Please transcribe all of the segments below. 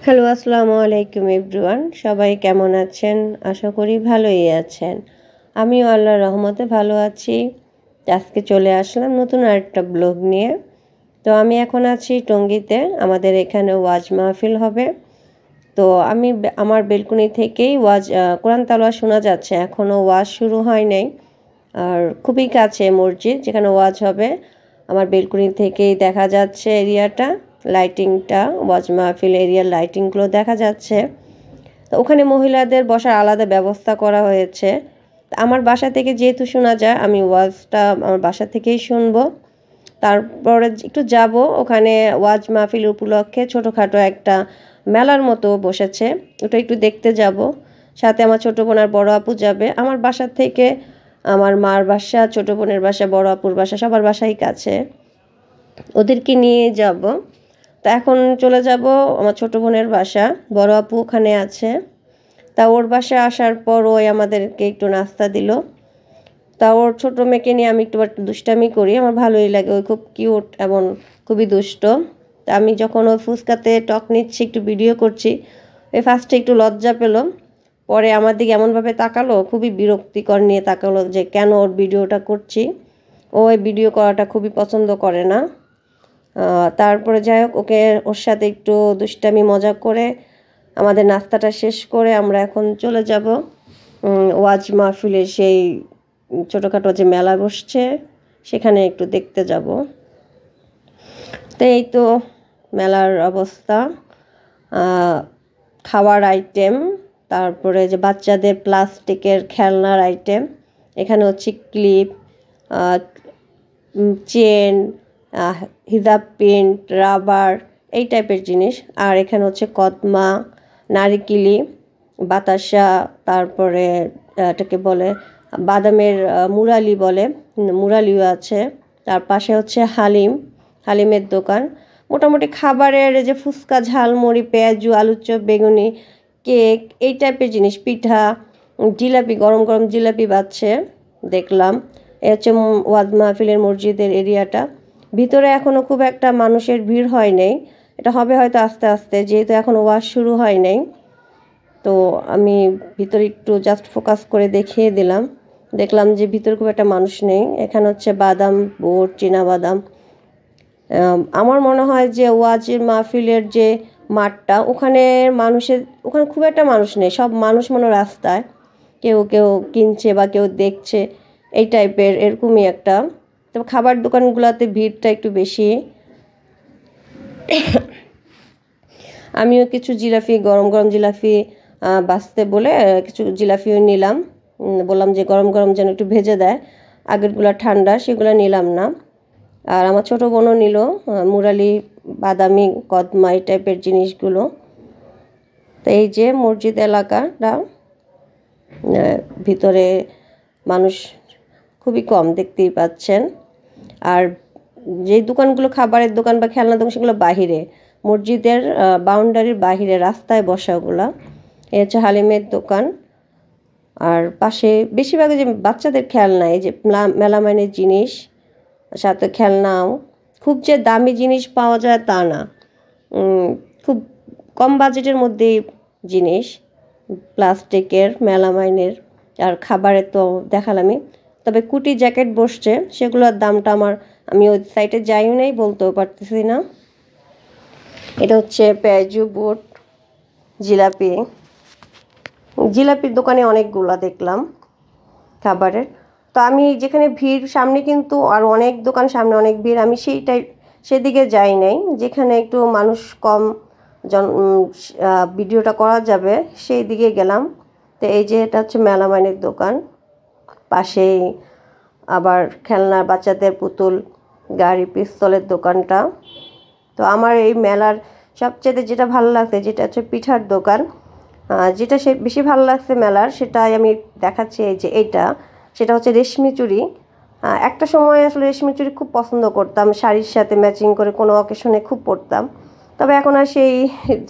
Hello, আসসালামু আলাইকুম everyone. সবাই কেমন আছেন? আশা করি ভালোই আছেন। আমিও আল্লাহর রহমতে ভালো আছি। আজকে চলে আসলাম নতুন আরেকটা ব্লগ নিয়ে। তো আমি এখন আছি টঙ্গীতে। আমাদের এখানে ওয়াজ মাহফিল হবে। তো আমি আমার বেলকনি থেকেই কোরআন তেলাওয়াত শোনা যাচ্ছে। এখনও ওয়াজ শুরু হয় নাই। আর খুবই কাছে মসজিদ যেখানে ওয়াজ হবে। আমার বেলকনি থেকেই দেখা যাচ্ছে এরিয়াটা, লাইটিংটা, ওয়াজ মাহফিল এরিয়ার লাইটিংগুলো দেখা যাচ্ছে। তো ওখানে মহিলাদের বসার আলাদা ব্যবস্থা করা হয়েছে। আমার বাসা থেকে যেহেতু শোনা যায়, আমি ওয়াজটা আমার বাসা থেকেই শুনবো। তারপরে একটু যাব, ওখানে ওয়াজ মাহফিল উপলক্ষে ছোটোখাটো একটা মেলার মতো বসেছে, ওটা একটু দেখতে যাব। সাথে আমার ছোটো বোন আর বড় আপু যাবে। আমার বাসা থেকে আমার মার বাসা, ছোটো বোনের বাসা, বড় আপুর বাসা, সবার বাসাই কাছে, ওদেরকে নিয়ে যাব। তা এখন চলে যাব আমার ছোটো বোনের বাসা। বড় আপু ওখানে আছে। তা ওর বাসায় আসার পর ওই আমাদেরকে একটু নাস্তা দিল। তা ওর ছোটো মেয়েকে নিয়ে আমি একটু দুষ্টামি করি, আমার ভালোই লাগে। ওই খুব কিউট এবং খুবই দুষ্ট। তা আমি যখন ওই ফুচকাতে টক নিচ্ছি, একটু ভিডিও করছি, ওই ফার্স্টে একটু লজ্জা পেল। পরে আমার দিকে এমনভাবে তাকালো, খুবই বিরক্তিকর নিয়ে তাকালো যে কেন ওর ভিডিওটা করছি। ও ওই ভিডিও করাটা খুবই পছন্দ করে না। তারপরে যাই হোক, ওর সাথে একটু দুষ্টামি মজা করে আমাদের নাস্তাটা শেষ করে আমরা এখন চলে যাব ওয়াজ মাহফিলে, সেই ছোটোখাটো যে মেলা বসছে সেখানে একটু দেখতে যাব। তো এই তো মেলার অবস্থা। খাওয়ার আইটেম, তারপরে যে বাচ্চাদের প্লাস্টিকের খেলনার আইটেম, এখানে হচ্ছে ক্লিপ, চেন, হিজাব পিন, রাবার, এই টাইপের জিনিস। আর এখানে হচ্ছে কদমা, নারিকেলি, বাতাসা, তারপরে এটাকে বলে বাদামের মুরালি বলে, মুরালিও আছে। তার পাশে হচ্ছে হালিমের দোকান। মোটামুটি খাবারের যে ফুচকা, ঝালমুড়ি, পেঁয়াজু, আলুর চপ, বেগুনি, কেক, এই টাইপের জিনিস, পিঠা, জিলাপি, গরম গরম জিলাপি বাচ্ছে দেখলাম। এ হচ্ছে ওয়াজ মাহফিলের মসজিদের এরিয়াটা। ভিতরে এখনও খুব একটা মানুষের ভিড় হয় নাই, এটা হবে হয়তো আস্তে আস্তে, যেহেতু এখনও ওয়াজ শুরু হয় নাই। তো আমি ভিতরে একটু জাস্ট ফোকাস করে দেখিয়ে দিলাম। দেখলাম যে ভিতরে খুব একটা মানুষ নেই। এখানে হচ্ছে বাদাম, বুট, চীনাবাদাম। আমার মনে হয় যে ওয়াজের মাহফিলের যে মাঠটা, ওখানে খুব একটা মানুষ নেই, সব মানুষ মনে রাস্তায়, কেউ কেউ কিনছে বা কেউ দেখছে, এই টাইপের, এরকমই একটা। তবে খাবার দোকানগুলোতে ভিড়টা একটু বেশি। আমিও কিছু জিলাপি, গরম গরম জিলাপি বাছতে বলে কিছু জিলাপিও নিলাম। বললাম যে গরম গরম যেন একটু ভেজে দেয়, আগেরগুলো ঠান্ডা, সেগুলো নিলাম না। আর আমার ছোটো বোনও নিল মুরালি, বাদামি, কদমা, এই টাইপের জিনিসগুলো। তো এই যে মসজিদ এলাকাটা, ভিতরে মানুষ খুবই কম, দেখতেই পাচ্ছেন। আর যে দোকানগুলো খাবারের দোকান বা খেলনা দোকান, সেগুলো বাহিরে, মসজিদের বাউন্ডারির বাহিরে রাস্তায় বসাগুলা। এই হচ্ছে হালিমের দোকান। আর পাশে বেশিরভাগ যে বাচ্চাদের খেলনা, এই যে মেলামাইনের জিনিস, সাথে খেলনাও। খুব যে দামি জিনিস পাওয়া যায় তা না, খুব কম বাজেটের মধ্যেই জিনিস, প্লাস্টিকের, মেলামাইনের। আর খাবারের তো দেখালামই। তবে কুটি জ্যাকেট বসছে, সেগুলোর দামটা আমি ওই সাইটে যাইও নাই, বলতেও পারতেছি না। এটা হচ্ছে পেঁয়াজু, বুট, জিলাপির দোকানে অনেকগুলা দেখলাম খাবারের। তো আমি যেখানে ভিড়, সামনে কিন্তু আর অনেক দোকান, সামনে অনেক ভিড়, আমি সেদিকে যাই নাই, যেখানে একটু মানুষ কম, ভিডিওটা করা যাবে সেই দিকে গেলাম। তো এই যে এটা হচ্ছে মেলামাইনের দোকান, পাশেই আবার খেলনা, বাচ্চাদের পুতুল, গাড়ি, পিস্তলের দোকানটা। তো আমার এই মেলার সবচেয়ে যেটা ভালো লাগছে, যেটা হচ্ছে পিঠার দোকান, যেটা বেশি ভালো লাগছে মেলার, সেটাই আমি দেখাচ্ছি। এই যে সেটা হচ্ছে রেশমি চুড়ি। একটা সময় আসলে রেশমি চুড়ি খুব পছন্দ করতাম, শাড়ির সাথে ম্যাচিং করে কোনো অকেশনে খুব পরতাম। তবে এখন আর সেই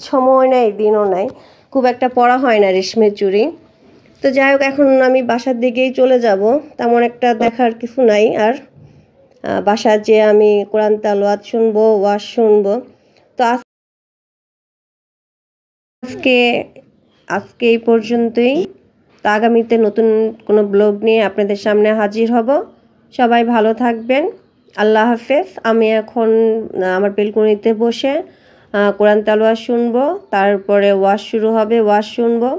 সময় নেই, দিনও নাই, খুব একটা পরা হয় না রেশমি চুড়ি। তো যাই হোক, এখন আমি বাসার দিকেই চলে যাব, তেমন একটা দেখার কিছু নাই আর। বাসায় যেয়ে আমি কোরআন তেলাওয়াত শুনবো, ওয়াজ শুনবো। তো আজকে এই পর্যন্তই। তো আগামীতে নতুন কোনো ব্লগ নিয়ে আপনাদের সামনে হাজির হব। সবাই ভালো থাকবেন। আল্লাহ হাফেজ। আমি এখন আমার বেলকনিতে বসে কোরআন তেলাওয়াত শুনবো, তারপরে ওয়াজ শুরু হবে, ওয়াজ শুনবো।